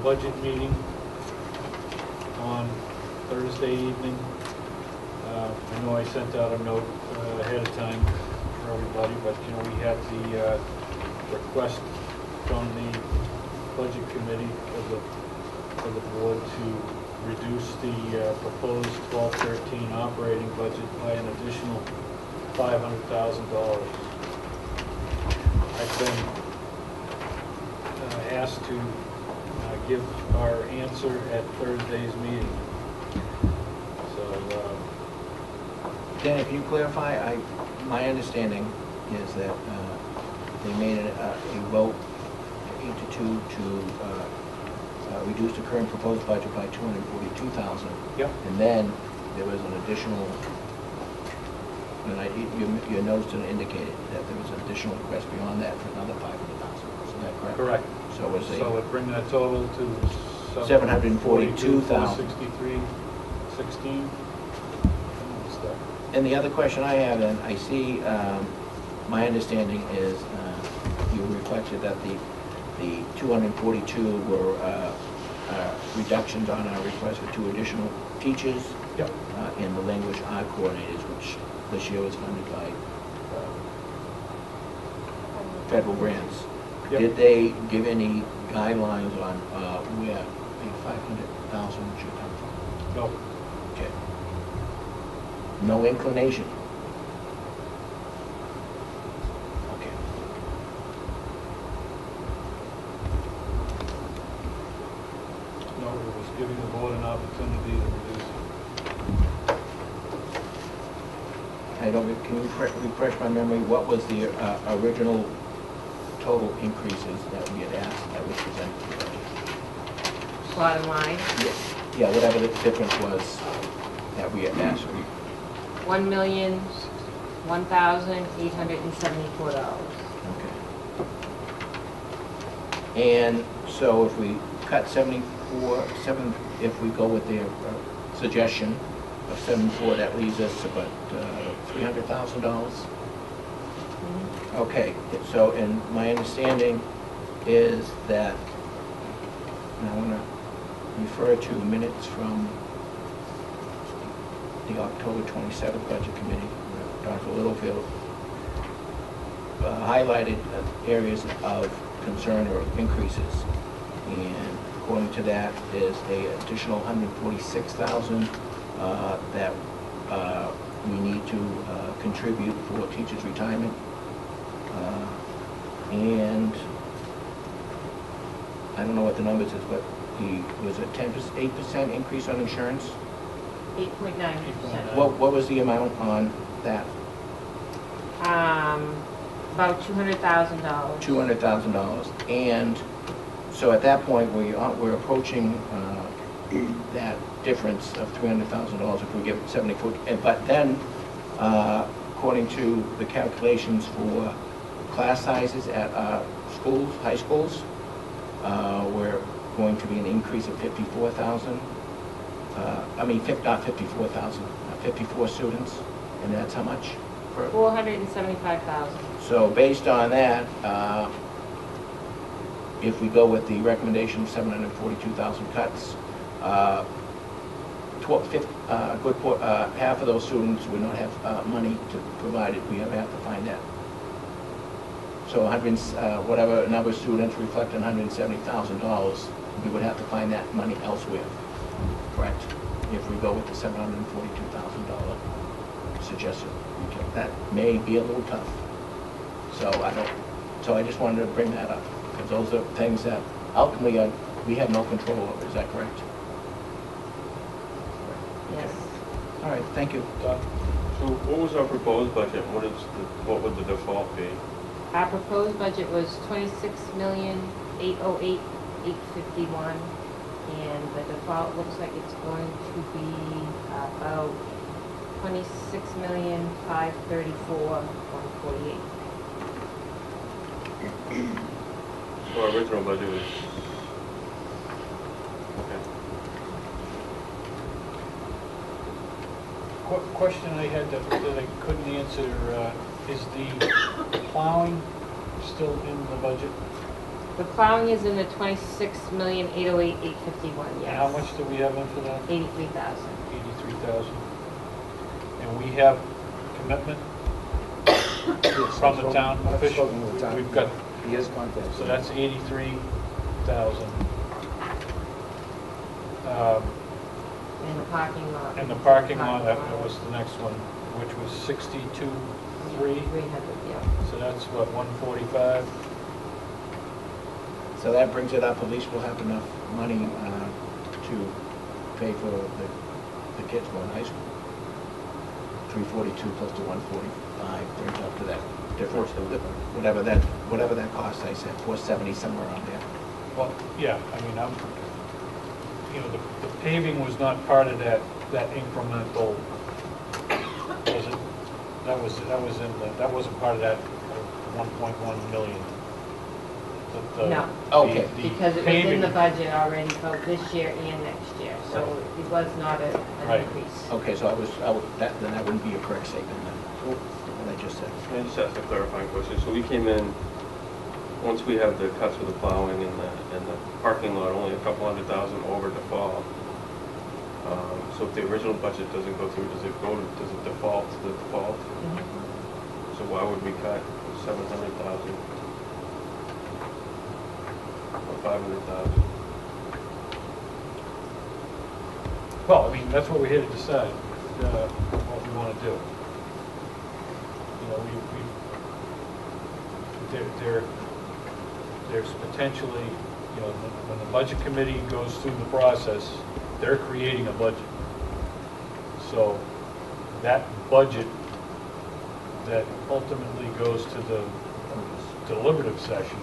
budget meeting on Thursday evening. I know I sent out a note ahead of time for everybody, but you know, we had the request from the budget committee for the board to reduce the proposed 12-13 operating budget by an additional $500,000. I've been asked to give our answer at Thursday's meeting. So, Dan, can you clarify? My understanding is that they made a vote 8-2 to reduce the current proposed budget by $242,000. yep. And then there was an additional, and your notes indicated that there was an additional request beyond that for another $500,000. Is that correct? Correct. So was So it bring that total to $742,000. 63.16. And the other question I have, and I see, my understanding is you reflected that the 242 were reductions on our request for 2 additional teachers. Yep. And the language art coordinators, which this year was funded by federal grants. Yep. Did they give any guidelines on where the 500,000 should come from? No. Okay. No inclination. Okay. No, it was giving the board an opportunity to reduce it. I don't, can you refresh my memory, what was the original total increases that we had asked that was presented to the budget? Bottom line, Yeah, whatever the difference was that we had asked. $1,001,874. Okay. And so if we cut if we go with their suggestion of 74, that leaves us about $300,000. Okay, so, and my understanding is that, and I want to refer to minutes from the October 27th Budget Committee, where Dr. Littlefield highlighted areas of concern or increases. And according to that, there's an additional $146,000 that we need to contribute for teachers' retirement. And I don't know what the numbers is, but was it 8% increase on insurance? 8.9%. What was the amount on that? About $200,000. $200,000. And so at that point, we're approaching that difference of $300,000 if we give 74. But then, according to the calculations for class sizes at schools, high schools, we're going to be an increase of 54,000. Not 54,000, 54 students, and that's how much? $475,000. So based on that, if we go with the recommendation of 742,000 cuts, half of those students would not have money to provide it. We have to find that. So whatever number of students reflecting $170,000, we would have to find that money elsewhere. Correct? If we go with the $742,000 suggestion. Okay. That may be a little tough. So I just wanted to bring that up, because those are things that ultimately we have no control over. Is that correct? Yes. All right, thank you. Doc? So what was our proposed budget? What would the default be? Our proposed budget was $26,808,851, and the default looks like it's going to be about $26,534,148. So our original budget was, okay. Question I had that I couldn't answer, is the plowing still in the budget? The plowing is in the 26,808,851, yes. And how much do we have in for that? 83,000. 83,000. And we have commitment from the town I've official? spoken with the town. We've got, He has contacted. so that's 83,000. In the parking lot. And the parking lot, that was the next one, which was 62,300. 300, yeah. So that's what, 145? So that brings it up, at least we'll have enough money to pay for the kids going to high school. 342 plus the 145 brings up to that difference, whatever that cost, I said, 470, somewhere around there. Well, yeah, I mean, you know, the paving was not part of that incremental, was it? That wasn't part of that 1.1 million. No. Okay. Because it was in the budget already for this year and next year, so it was not an Right. increase. Okay, so then that wouldn't be a correct statement then, what I just said. Can I just ask a clarifying question? So we came in, once we have the cuts for the plowing and the parking lot, only a couple $100,000 over default. So if the original budget doesn't go through, does it default to the default? So why would we cut 700,000 or 500,000? Well, I mean, that's what we're here to decide, what we want to do. You know, there's potentially, you know, when the budget committee goes through the process, they're creating a budget. So that budget that ultimately goes to the deliberative session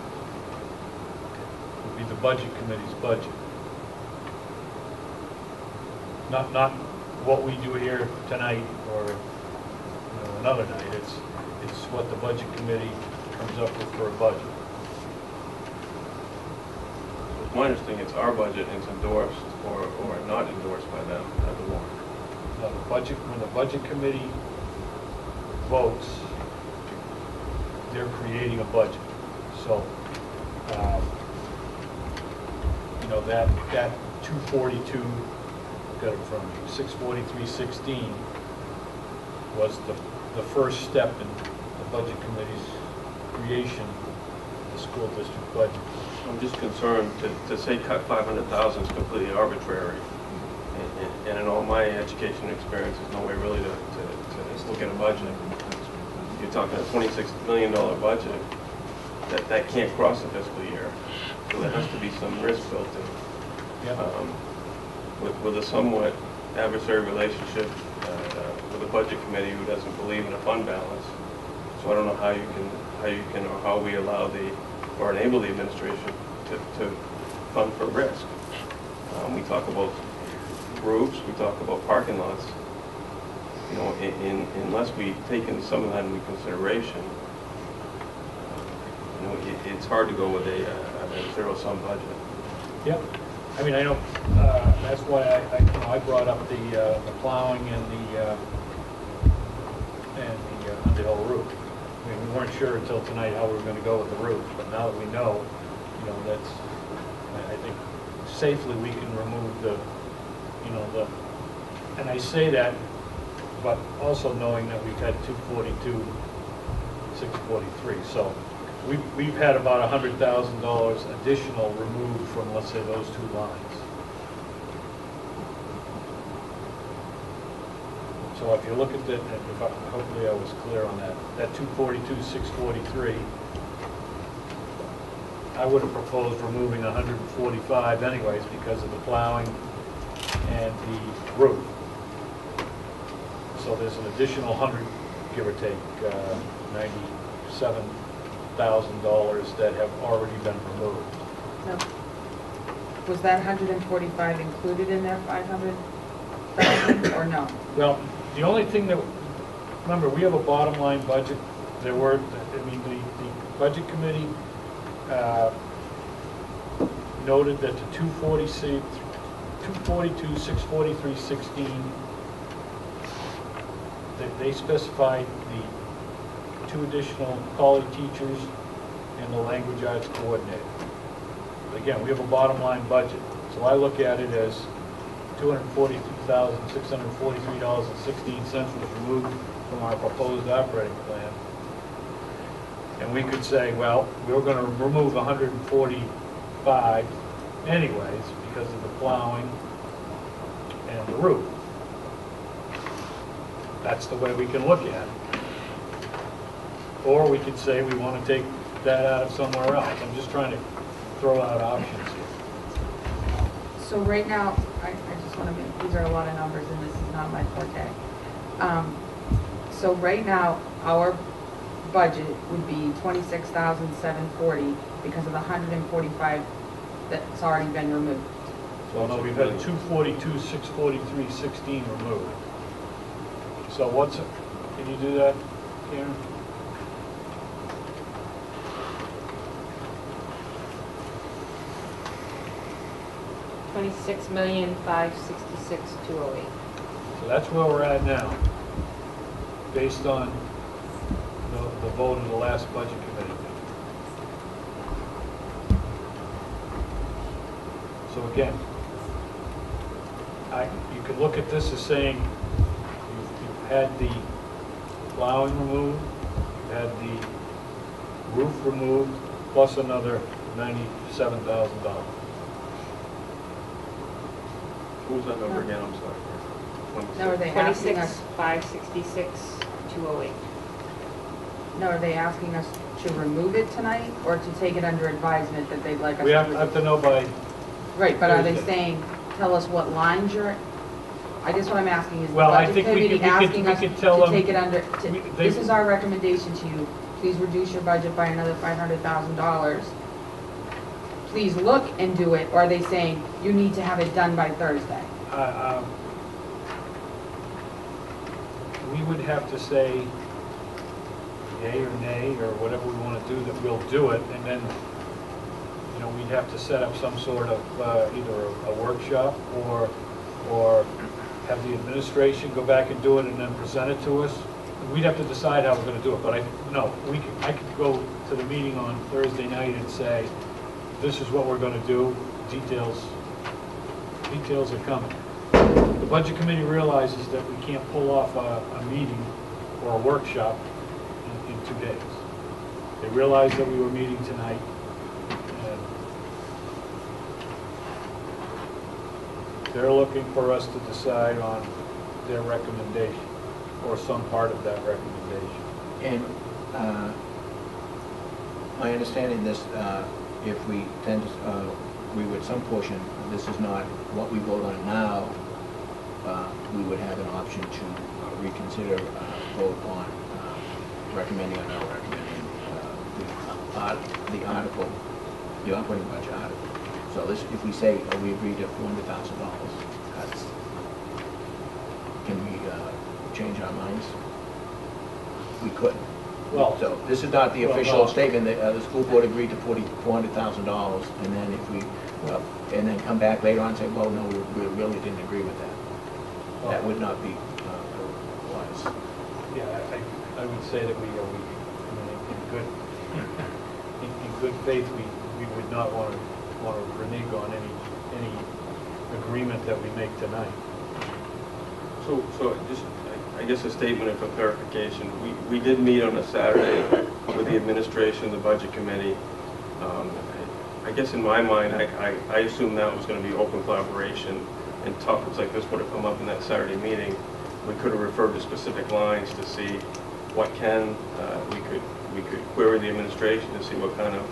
would be the budget committee's budget. Not what we do here tonight or, you know, another night. It's what the budget committee comes up with for a budget. It's my understanding it's our budget and it's endorsed or not endorsed by them at the warrant. Now, when the budget committee votes, they're creating a budget. So, you know, that 242, got it from 643.16 was the first step in the budget committee's creation of the school district budget. I'm just concerned to say cut 500,000 is completely arbitrary. And in all my education experience, there's no way really to look at a budget. You're talking a $26 million budget, that can't cross a fiscal year. So there has to be some risk built in. Yeah. With a somewhat adversary relationship with a budget committee who doesn't believe in a fund balance. So I don't know how you can or how we allow or enable the administration to fund for risk. We talk about roofs, we talk about parking lots. You know, unless we take some of that into consideration, you know, it's hard to go with a zero-sum budget. Yep. I mean, I know, that's why I brought up the plowing and the Underhill roof. I mean, we weren't sure until tonight how we were going to go with the roof, but now that we know, you know, I think safely we can remove and I say that, but also knowing that we've had 242, 643. So we've had about $100,000 additional removed from, let's say, those two lines. So if you look at that, hopefully I was clear on that 242, 643, I would have proposed removing 145 anyways because of the plowing and the roof. So there's an additional 100, give or take, $97,000 that have already been removed. No. Was that 145 included in that 500,000 or no? Well, the only thing that, remember, we have a bottom line budget. The budget committee noted that the 242, 643.16, that they specified the 2 additional college teachers and the language arts coordinator. again, we have a bottom line budget. So I look at it as $242,643.16 was removed from our proposed operating plan. And we could say, well, we're going to remove 145 anyways because of the plowing and the roof. That's the way we can look at it. Or we could say we want to take that out of somewhere else. I'm just trying to throw out options here. So right now, I just want to make, these are a lot of numbers and this is not my forte. So right now, our budget would be $26,740 because of the 145 that's already been removed. So no, we've got 242,643.16 removed. So what's, can you do that, Karen? $26,566,208. So that's where we're at now, based on the vote of the last budget committee meeting. So again, you could look at this as saying you've had the plowing removed, you've had the roof removed, plus another $97,000. What was that number again? I'm sorry. Now, are they asking us, 26,566,208. now, are they asking us to remove it tonight or to take it under advisement that they'd like us We to? have to know by, Right, but are they Thursday. saying, tell us what lines you're, I guess what I'm asking is, the Well, I budget think we committee could- we asking could us tell to them- take it under, they- this is our recommendation to you, please reduce your budget by another $500,000. Please look and do it, or are they saying, you need to have it done by Thursday? we would have to say yay or nay, or whatever we want to do, that we'll do it, and then, you know, we'd have to set up some sort of either a workshop or have the administration go back and do it and then present it to us. We'd have to decide how we're going to do it, but I could go to the meeting on Thursday night and say, this is what we're going to do, details are coming. The Budget Committee realizes that we can't pull off a meeting or a workshop in 2 days. They realized that we were meeting tonight, and they're looking for us to decide on their recommendation, or some part of that recommendation. And my understanding this, if we tend to agree with some portion, this is not what we vote on now, we would have an option to reconsider vote on recommending or not recommending the article, the operating budget article. So this, if we say, we agree to $400,000 cuts, can we change our minds? We could. Well, So this is not the well, official no. statement that the school board agreed to $400,000, and then if we, and then come back later on and say, well, no, we really didn't agree with that. That would not be wise. yeah, I would say that we, I mean, in good faith, we would not want to renege on any agreement that we make tonight. So just, I guess a statement for clarification. We did meet on a Saturday with the administration, the budget committee. I guess in my mind, I assumed that was going to be open collaboration, and topics like this would have come up in that Saturday meeting. We could have referred to specific lines to see what we could query the administration to see what kind of